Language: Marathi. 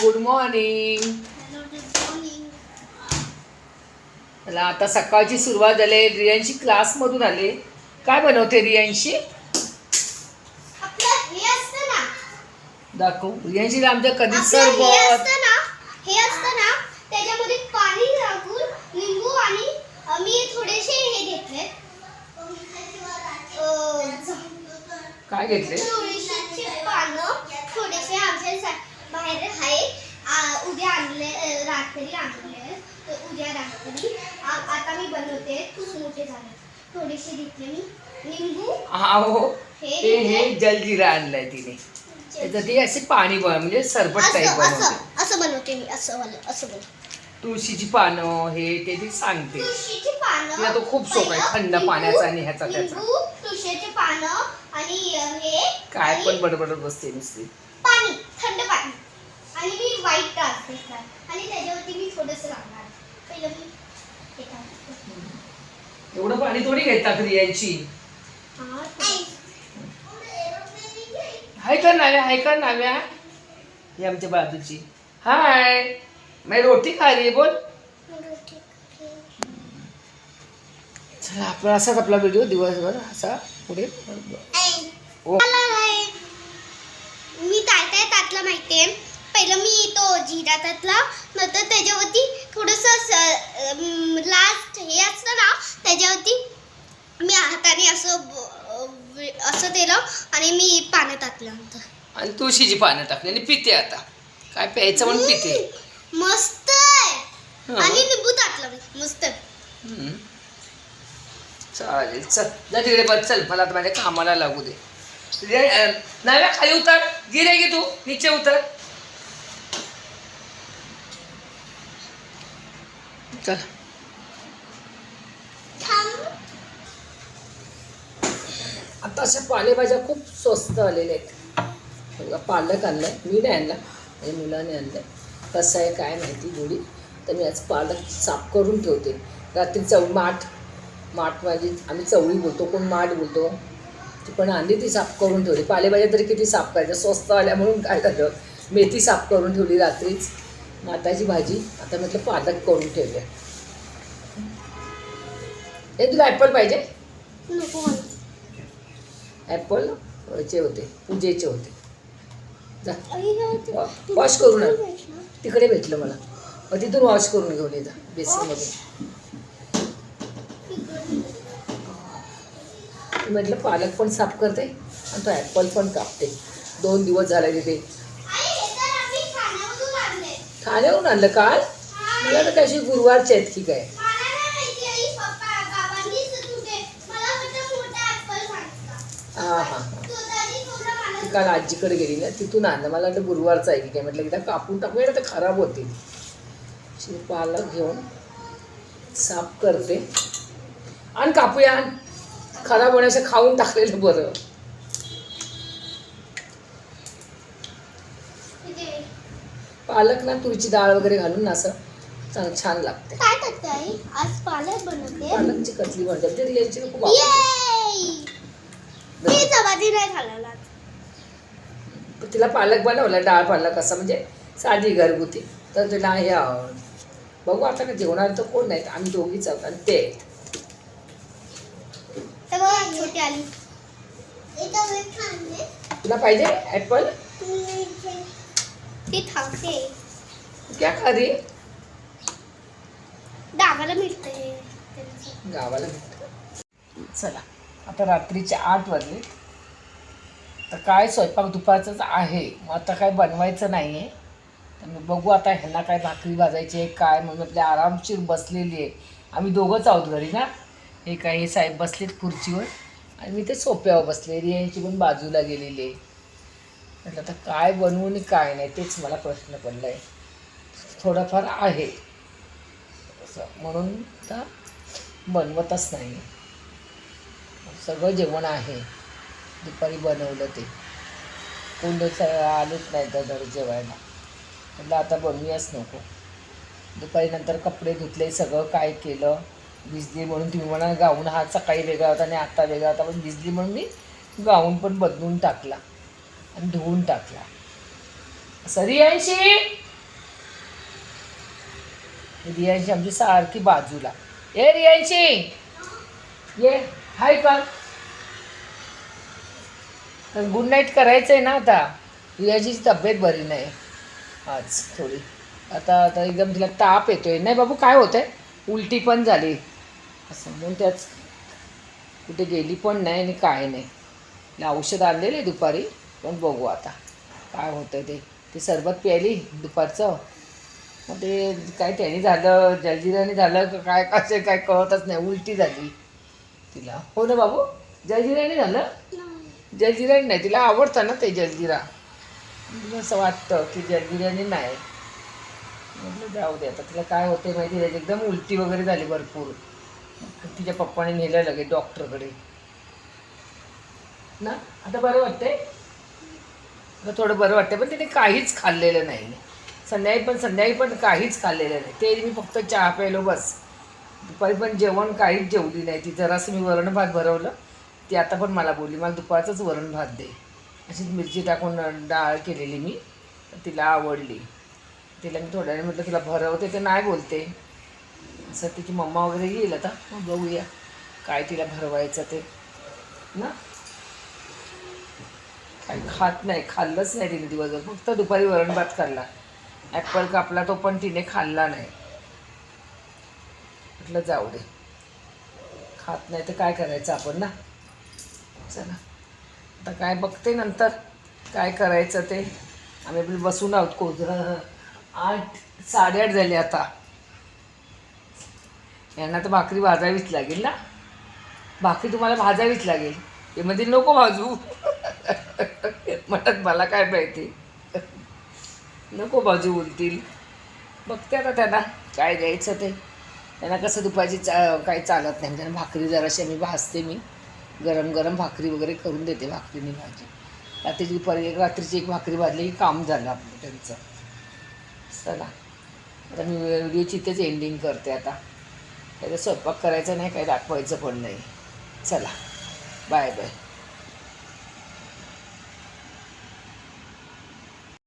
Good morning. मला आता सकाळची सुरुवात झाली. रियांशी क्लासमधून आले. काय बनवते रियांशी? दाखव. रियांशी आमच्या कधी सरबत हे असतं ना, त्याच्यामध्ये पाणी टाकून लिंबू आणि मी थोडेसे हे घेतले. काय घेतले? तुळशीची पानं थोडेसे आमच्या बाहेर आहे. उद्या आणले, रात्री आणले. उद्या रात्री आता मी बनवते. खूप मोठे झाले. थोडेसे घेतले मी लिंबू. हा हो, हे जलजिरा आणलाय तिने. त्याचं ते असे पाणी म्हणजे सरबत टाईप बनवते. असं बनवते मी. असं बनवते. तुळशीची पानं हे ते सांगते. तुळशीची पानं तिला तो खूप शौक आहे थंड पाण्याचा आणि ह्याचा त्याचा. तुळशीची पानं आणि हे काय पण बडबडत बसते नुसती. पाणी, थंड पाणी आणि मी व्हाईट टाकते आणि त्याच्यावरती मी थोडंसं लावणार. पहिलं मी हे टाकते. एवढं पाणी थोडी घेतात रियांची. हाय का नाव्या? हाय का नाव्या? ही आमच्या बाजूची. हाय, मैं रोटी खा रही है. बोल. चला, आपला असाच आपला व्हिडिओ दिवसभर असा पुढे. मी काय टाकलं माहितीये? पहिलं मी तो जिरा टाकला, नंतर त्याच्यावरती थोडंसं लास्ट हे असतं ना, त्याच्यावरती मी हाताने असं केलं आणि मी पाणी टाकलं नंतर. आणि तुळशीची पानं टाकली आणि पिते. आता काय प्यायचं म्हणून पिते. मस्त आहे. आणि लिंबू टाकलं मी. मस्त. चालेल, चल जा तिकडे बस. चल, मला आता माझ्या कामाला लागू दे. नाव्या खाली उतर. गिरे गे तू नीचे उतर. चल. आता अशा पालेभाज्या खूप स्वस्त आलेल्या आहेत. पालक आणलाय, मी नाही आणला, माझ्या मुलाने आणलाय. कसं आहे काय माहिती गोडी. तर मी आज पालक साफ करून ठेवते. रात्री माठ माझी आम्ही चवळी बोलतो, कोण माठ बोलतो. ती पण आणली, ती साफ करून ठेवली. पालेभाज्या तरी किती साफ करायच्या, स्वस्त आल्या म्हणून काय झालं, मेथी साफ करून ठेवली रात्रीच. माताची भाजी आता म्हटलं पालक करून ठेवूया. हे तुला ॲपल पाहिजे? ॲपल चे होते, पूजेचे होते. जा वॉश करून आण. तिकडे भेटलं मला, मग तिथून वॉश करून घेऊन ये जा बेसिनमधून. म्हटलं पालक पण साफ करते आणि तो ॲपल पण कापते. 2 दिवस झाले तिथे. ठाण्याहून आणलं काल? मला तर कशी गुरुवारचे आहेत की काय. हां हां ती काल आजीकडे गेली ना, तिथून आणलं. मला वाटलं गुरुवारचं आहे की काय. म्हटलं एकदा कापून टाकूया तर खराब होते. पालक घेऊन साफ करते आणि कापूया. खराब होण्याचं खाऊन टाकलेलं बरं. पालक ना तुरीची डाळ वगैरे घालून ना असं छान लागते. काय करते आई? आज पालक बनवते. पालकची कचली बनते. ते रियांची खूप आवडते. मी चपाती नाही खाल्ला. तिला पालक बनवला, डाळ पालक असं म्हणजे साधी घरगुती. तर तिला हे आवड. बघू आता का जेवणार तर कोण नाहीत, आम्ही दोघीच आहोत आणि ते आहेत. छोटी आली. तुला पाहिजे ॲपल? ती थांबते. क्या खा रही? गावाला मिळते. गावाला भेटतं. चला, आता रात्रीचे 8 वाजले. तर काय स्वयंपाक दुपारचाच आहे. मग आता काय बनवायचं नाही आहे. तर मी बघू आता ह्यांना काय भाकरी भाजायची आहे काय. म्हणून आपल्या आरामशीर बसलेली आहे. आम्ही दोघंच आहोत घरी ना. हे काय हे साहेब बसलेत खुर्चीवर आणि मी ते सोप्यावर बसलेली आहे. यांची पण बाजूला गेलेली आहे. म्हटलं आता काय बनवू आणि काय नाही तेच मला प्रश्न पडला आहे. थोडंफार आहे असं म्हणून आता बनवतच नाही. सगळं जेवण आहे. दुपारी बनवलं ते कोणच आलंच नाही तर घरी जेवायला. म्हटलं आता बनवूयाच नको. दुपारी नंतर कपडे धुतले, सगळं काय केलं. भिजली म्हणून तुम्ही म्हणा गाऊन हा सकाळी वेगळा होता आणि आत्ता वेगळा होता, पण भिजली म्हणून मी गाऊन पण बदलून टाकला आणि धुवून टाकला. असं रियांशी रियांशी आमची सारखी बाजूला. ए रियांशी ये, हाय कर. गुड नाईट करायचं आहे ना आता. रियांची तब्येत बरी नाही आज थोडी. आता आता एकदम तिला ताप येतोय. नाही बाबू काय होतं आहे, उलटी पण झाली असं म्हणून त्याच कुठे गेली पण नाही आणि काय नाही. तिला औषध आणलेले दुपारी, पण बघू आता काय होतं ते. ते सरबत प्यायली दुपारचं, मग ते काय त्याने झालं, जलजिराने झालं का काय, कसं काय कळतच नाही. उलटी झाली तिला. हो ना बाबू, जलजिराने झालं. जलजिराने नाही, तिला आवडतं ना ते जलजिरा. मला असं वाटतं की जलजिराने नाही. म्हटलं जाऊ दे आता. तिला काय होते माहिती आहे, एकदम उलटी वगैरे झाली भरपूर. तिच्या पप्पाने नेलं लगेच डॉक्टरकडे ना. आता बरं वाटतंय, आता थोडं बरं वाटतं. पण तिने काहीच खाल्लेलं नाही. संध्याकाळी पण काहीच खाल्लेलं नाही. ते मी फक्त चहा प्यायलो बस. दुपारी पण जेवण काहीच जेवली नाही ती. जरासं मी वरण भात भरवलं. ती आता पण मला बोलली मला दुपारचंच वरण भात दे. अशीच मिरची टाकून डाळ केलेली मी, तर तिला आवडली. तिला मी थोड्या वेळ म्हटलं तुला भरवते, ते नाही बोलते. असं तिची मम्मा वगैरे येईल आता, मग बघूया काय तिला भरवायचं ते ना. काही खात नाही, खाल्लंच नाही तिने दिवसभर. फक्त दुपारी वरण भात खाल्ला. ॲपल कापला तो पण तिने खाल्ला नाही. म्हटलं जाऊ दे, खात नाही तर काय करायचं आपण ना. चला आता काय बघते नंतर काय करायचं ते. आम्ही पण बसून आहोत. कोजरा 8:30 झाले आता. यांना तर भाकरी भाजावीच लागेल ना. भाकरी तुम्हाला भाजावीच लागेल. ते मध्ये नको भाजू म्हणत, मला काय माहिती, नको भाजू बोलतील. बघते आता त्यांना काय द्यायचं ते. त्यांना कसं दुपारची काही चालत नाही. त्यांना भाकरी जराशी मी भाजते. मी गरम गरम भाकरी वगैरे करून देते. भाकरीने भाजी रात्रीची एक भाकरी भाजली की काम झालं आपलं त्यांचं. चला आता मी व्हिडिओची इथेच एंडिंग करते आता. काही स्वयंपाक करायचा नाही, काही दाखवायचं पण नाही. चला बाय बाय.